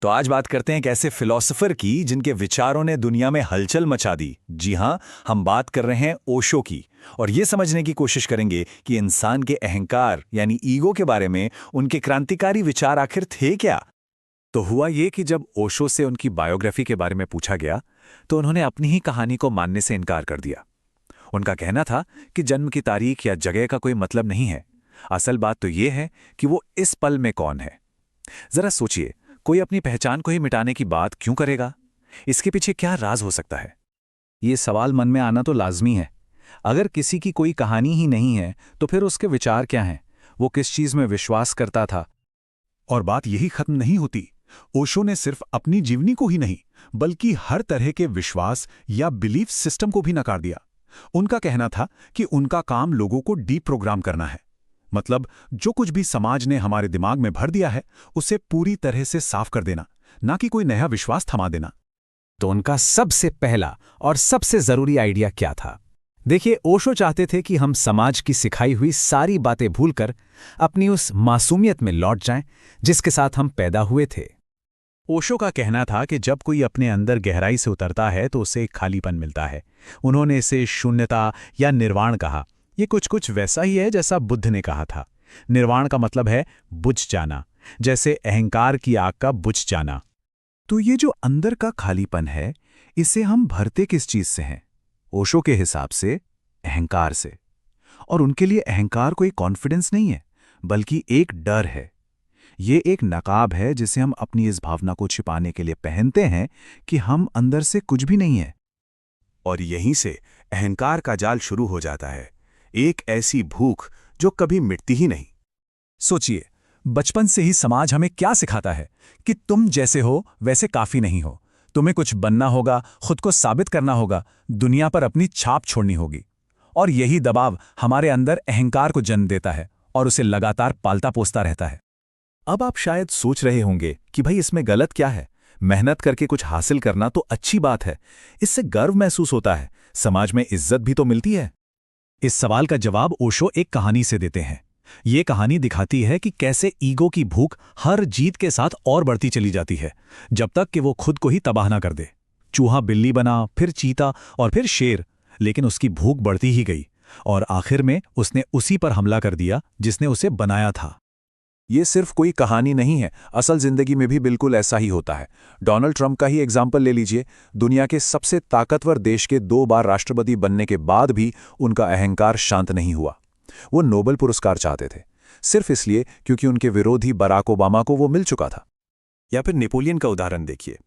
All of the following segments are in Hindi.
तो आज बात करते हैं एक ऐसे फिलोसोफर की जिनके विचारों ने दुनिया में हलचल मचा दी। जी हाँ, हम बात कर रहे हैं ओशो की। और ये समझने की कोशिश करेंगे कि इंसान के अहंकार यानी ईगो के बारे में उनके क्रांतिकारी विचार आखिर थे क्या। तो हुआ ये कि जब ओशो से उनकी बायोग्राफी के बारे में पूछा गया तो उन्होंने अपनी ही कहानी को मानने से इनकार कर दिया। उनका कहना था कि जन्म की तारीख या जगह का कोई मतलब नहीं है, असल बात तो ये है कि वो इस पल में कौन है। जरा सोचिए, कोई अपनी पहचान को ही मिटाने की बात क्यों करेगा? इसके पीछे क्या राज हो सकता है? ये सवाल मन में आना तो लाजमी है। अगर किसी की कोई कहानी ही नहीं है तो फिर उसके विचार क्या हैं? वो किस चीज में विश्वास करता था? और बात यही खत्म नहीं होती। ओशो ने सिर्फ अपनी जीवनी को ही नहीं बल्कि हर तरह के विश्वास या बिलीफ सिस्टम को भी नकार दिया। उनका कहना था कि उनका काम लोगों को डीप्रोग्राम करना है, मतलब जो कुछ भी समाज ने हमारे दिमाग में भर दिया है उसे पूरी तरह से साफ कर देना, ना कि कोई नया विश्वास थमा देना। तो उनका सबसे पहला और सबसे जरूरी आइडिया क्या था? देखिए, ओशो चाहते थे कि हम समाज की सिखाई हुई सारी बातें भूलकर अपनी उस मासूमियत में लौट जाएं जिसके साथ हम पैदा हुए थे। ओशो का कहना था कि जब कोई अपने अंदर गहराई से उतरता है तो उसे एक खालीपन मिलता है। उन्होंने इसे शून्यता या निर्वाण कहा। ये कुछ कुछ वैसा ही है जैसा बुद्ध ने कहा था। निर्वाण का मतलब है बुझ जाना, जैसे अहंकार की आग का बुझ जाना। तो ये जो अंदर का खालीपन है, इसे हम भरते किस चीज से हैं? ओशो के हिसाब से अहंकार से। और उनके लिए अहंकार कोई कॉन्फिडेंस नहीं है बल्कि एक डर है। ये एक नकाब है जिसे हम अपनी इस भावना को छिपाने के लिए पहनते हैं कि हम अंदर से कुछ भी नहीं है। और यहीं से अहंकार का जाल शुरू हो जाता है, एक ऐसी भूख जो कभी मिटती ही नहीं। सोचिए, बचपन से ही समाज हमें क्या सिखाता है कि तुम जैसे हो वैसे काफी नहीं हो, तुम्हें कुछ बनना होगा, खुद को साबित करना होगा, दुनिया पर अपनी छाप छोड़नी होगी। और यही दबाव हमारे अंदर अहंकार को जन्म देता है और उसे लगातार पालता पोसता रहता है। अब आप शायद सोच रहे होंगे कि भाई इसमें गलत क्या है? मेहनत करके कुछ हासिल करना तो अच्छी बात है, इससे गर्व महसूस होता है, समाज में इज्जत भी तो मिलती है। इस सवाल का जवाब ओशो एक कहानी से देते हैं। ये कहानी दिखाती है कि कैसे ईगो की भूख हर जीत के साथ और बढ़ती चली जाती है, जब तक कि वो खुद को ही तबाह ना कर दे। चूहा बिल्ली बना, फिर चीता और फिर शेर, लेकिन उसकी भूख बढ़ती ही गई और आखिर में उसने उसी पर हमला कर दिया जिसने उसे बनाया था। ये सिर्फ कोई कहानी नहीं है, असल जिंदगी में भी बिल्कुल ऐसा ही होता है। डोनाल्ड ट्रंप का ही एग्जाम्पल ले लीजिए। दुनिया के सबसे ताकतवर देश के 2 बार राष्ट्रपति बनने के बाद भी उनका अहंकार शांत नहीं हुआ। वो नोबेल पुरस्कार चाहते थे, सिर्फ इसलिए क्योंकि उनके विरोधी बराक ओबामा को वो मिल चुका था। या फिर नेपोलियन का उदाहरण देखिए,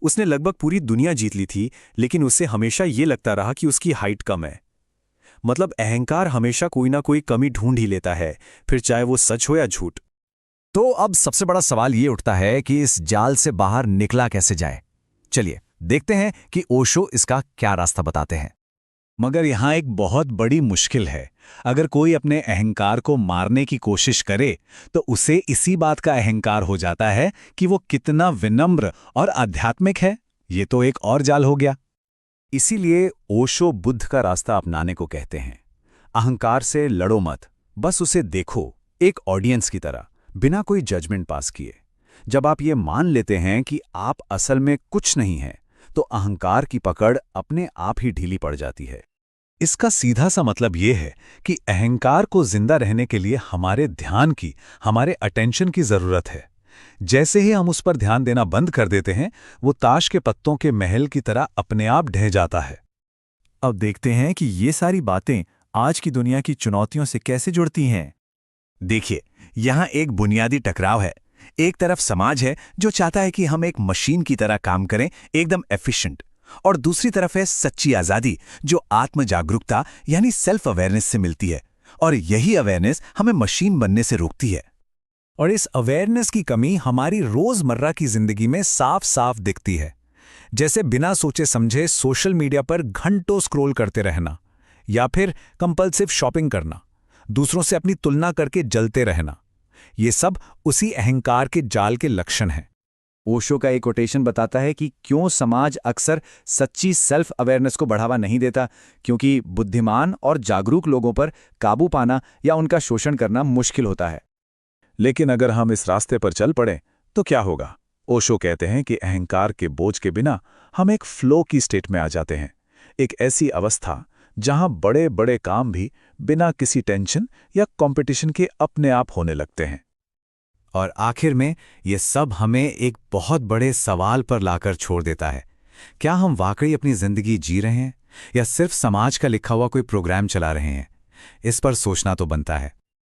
उसने लगभग पूरी दुनिया जीत ली थी, लेकिन उसे हमेशा ये लगता रहा कि उसकी हाइट कम है। मतलब अहंकार हमेशा कोई ना कोई कमी ढूंढ ही लेता है, फिर चाहे वो सच हो या झूठ। तो अब सबसे बड़ा सवाल ये उठता है कि इस जाल से बाहर निकला कैसे जाए। चलिए देखते हैं कि ओशो इसका क्या रास्ता बताते हैं। मगर यहाँ एक बहुत बड़ी मुश्किल है। अगर कोई अपने अहंकार को मारने की कोशिश करे तो उसे इसी बात का अहंकार हो जाता है कि वो कितना विनम्र और आध्यात्मिक है। ये तो एक और जाल हो गया। इसीलिए ओशो बुद्ध का रास्ता अपनाने को कहते हैं। अहंकार से लड़ो मत, बस उसे देखो एक ऑडियंस की तरह, बिना कोई जजमेंट पास किए। जब आप ये मान लेते हैं कि आप असल में कुछ नहीं हैं, तो अहंकार की पकड़ अपने आप ही ढीली पड़ जाती है। इसका सीधा सा मतलब ये है कि अहंकार को जिंदा रहने के लिए हमारे ध्यान की, हमारे अटेंशन की जरूरत है। जैसे ही हम उस पर ध्यान देना बंद कर देते हैं, वो ताश के पत्तों के महल की तरह अपने आप ढह जाता है। अब देखते हैं कि ये सारी बातें आज की दुनिया की चुनौतियों से कैसे जुड़ती हैं। देखिए, यहाँ एक बुनियादी टकराव है। एक तरफ समाज है जो चाहता है कि हम एक मशीन की तरह काम करें, एकदम एफिशिएंट, और दूसरी तरफ है सच्ची आजादी जो आत्म जागरूकता यानी सेल्फ अवेयरनेस से मिलती है। और यही अवेयरनेस हमें मशीन बनने से रोकती है। और इस अवेयरनेस की कमी हमारी रोजमर्रा की जिंदगी में साफ साफ दिखती है। जैसे बिना सोचे समझे सोशल मीडिया पर घंटों स्क्रॉल करते रहना, या फिर कंपल्सिव शॉपिंग करना, दूसरों से अपनी तुलना करके जलते रहना। ये सब उसी अहंकार के जाल के लक्षण हैं। ओशो का एक कोटेशन बताता है कि क्यों समाज अक्सर सच्ची सेल्फ अवेयरनेस को बढ़ावा नहीं देता, क्योंकि बुद्धिमान और जागरूक लोगों पर काबू पाना या उनका शोषण करना मुश्किल होता है। लेकिन अगर हम इस रास्ते पर चल पड़ें तो क्या होगा? ओशो कहते हैं कि अहंकार के बोझ के बिना हम एक फ्लो की स्टेट में आ जाते हैं, एक ऐसी अवस्था जहां बड़े बड़े काम भी बिना किसी टेंशन या कंपटीशन के अपने आप होने लगते हैं। और आखिर में ये सब हमें एक बहुत बड़े सवाल पर लाकर छोड़ देता है। क्या हम वाकई अपनी जिंदगी जी रहे हैं या सिर्फ समाज का लिखा हुआ कोई प्रोग्राम चला रहे हैं? इस पर सोचना तो बनता है।